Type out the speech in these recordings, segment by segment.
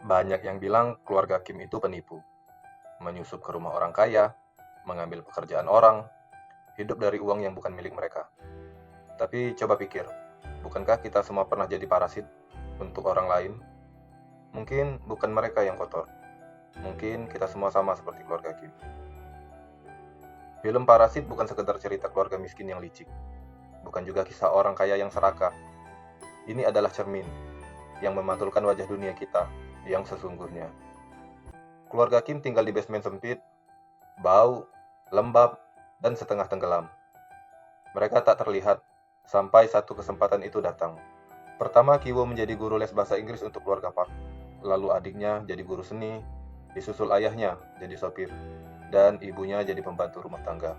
Banyak yang bilang keluarga Kim itu penipu, menyusup ke rumah orang kaya, mengambil pekerjaan orang, hidup dari uang yang bukan milik mereka. Tapi coba pikir, bukankah kita semua pernah jadi parasit untuk orang lain? Mungkin bukan mereka yang kotor, mungkin kita semua sama seperti keluarga Kim. Film Parasit bukan sekedar cerita keluarga miskin yang licik, bukan juga kisah orang kaya yang serakah. Ini adalah cermin yang memantulkan wajah dunia kita yang sesungguhnya. Keluarga Kim tinggal di basement sempit, bau, lembab, dan setengah tenggelam. Mereka tak terlihat sampai satu kesempatan itu datang. Pertama, Kiwo menjadi guru les bahasa Inggris untuk keluarga Park. Lalu adiknya jadi guru seni, disusul ayahnya jadi sopir, dan ibunya jadi pembantu rumah tangga.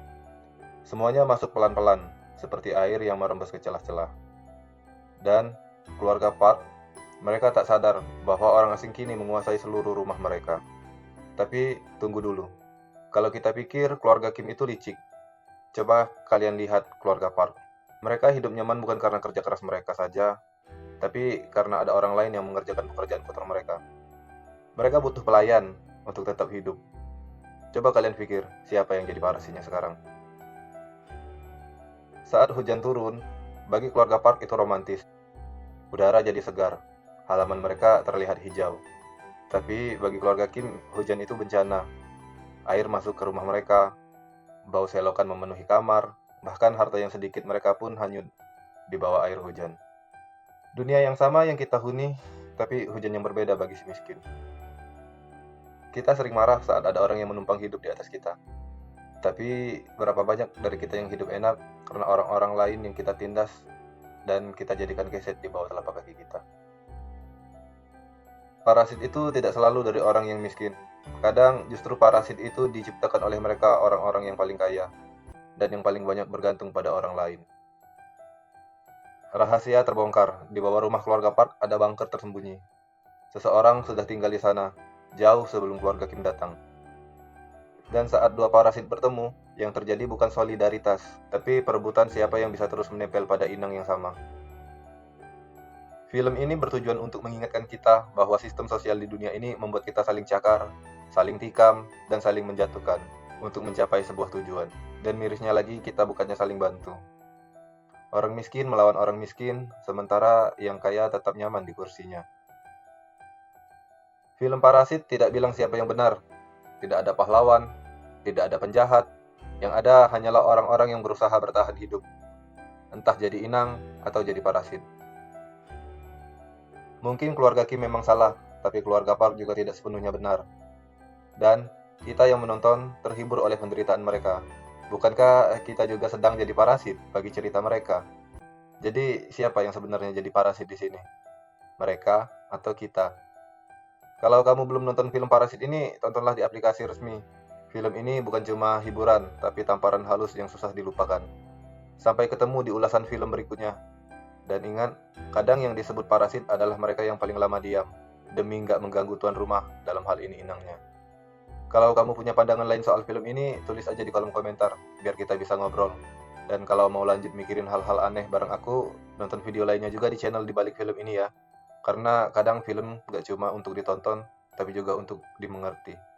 Semuanya masuk pelan-pelan, seperti air yang merembes ke celah-celah. Dan keluarga Park, mereka tak sadar bahwa orang asing kini menguasai seluruh rumah mereka. Tapi tunggu dulu, kalau kita pikir keluarga Kim itu licik, coba kalian lihat keluarga Park. Mereka hidup nyaman bukan karena kerja keras mereka saja, tapi karena ada orang lain yang mengerjakan pekerjaan kotor mereka. Mereka butuh pelayan untuk tetap hidup. Coba kalian pikir, siapa yang jadi parasitnya sekarang? Saat hujan turun, bagi keluarga Park itu romantis. Udara jadi segar, halaman mereka terlihat hijau. Tapi bagi keluarga Kim, hujan itu bencana. Air masuk ke rumah mereka, bau selokan memenuhi kamar, bahkan harta yang sedikit mereka pun hanyut di bawah air hujan. Dunia yang sama yang kita huni, tapi hujan yang berbeda bagi si miskin. Kita sering marah saat ada orang yang menumpang hidup di atas kita. Tapi berapa banyak dari kita yang hidup enak karena orang-orang lain yang kita tindas dan kita jadikan geset di bawah telapak kaki kita. Parasit itu tidak selalu dari orang yang miskin. Kadang justru parasit itu diciptakan oleh mereka orang-orang yang paling kaya dan yang paling banyak bergantung pada orang lain. Rahasia terbongkar, di bawah rumah keluarga Park ada bunker tersembunyi. Seseorang sudah tinggal di sana, jauh sebelum keluarga Kim datang. Dan saat dua parasit bertemu, yang terjadi bukan solidaritas, tapi perebutan siapa yang bisa terus menempel pada inang yang sama. Film ini bertujuan untuk mengingatkan kita bahwa sistem sosial di dunia ini membuat kita saling cakar, saling tikam, dan saling menjatuhkan untuk mencapai sebuah tujuan. Dan mirisnya lagi, kita bukannya saling bantu. Orang miskin melawan orang miskin, sementara yang kaya tetap nyaman di kursinya. Film Parasit tidak bilang siapa yang benar. Tidak ada pahlawan, tidak ada penjahat. Yang ada hanyalah orang-orang yang berusaha bertahan hidup. Entah jadi inang atau jadi parasit. Mungkin keluarga Kim memang salah, tapi keluarga Park juga tidak sepenuhnya benar. Dan kita yang menonton terhibur oleh penderitaan mereka. Bukankah kita juga sedang jadi parasit bagi cerita mereka? Jadi siapa yang sebenarnya jadi parasit di sini? Mereka atau kita? Kalau kamu belum nonton film Parasit ini, tontonlah di aplikasi resmi. Film ini bukan cuma hiburan, tapi tamparan halus yang susah dilupakan. Sampai ketemu di ulasan film berikutnya. Dan ingat, kadang yang disebut parasit adalah mereka yang paling lama diam, demi nggak mengganggu tuan rumah, dalam hal ini inangnya. Kalau kamu punya pandangan lain soal film ini, tulis aja di kolom komentar, biar kita bisa ngobrol. Dan kalau mau lanjut mikirin hal-hal aneh bareng aku, nonton video lainnya juga di channel di balik film ini ya. Karena kadang film gak cuma untuk ditonton, tapi juga untuk dimengerti.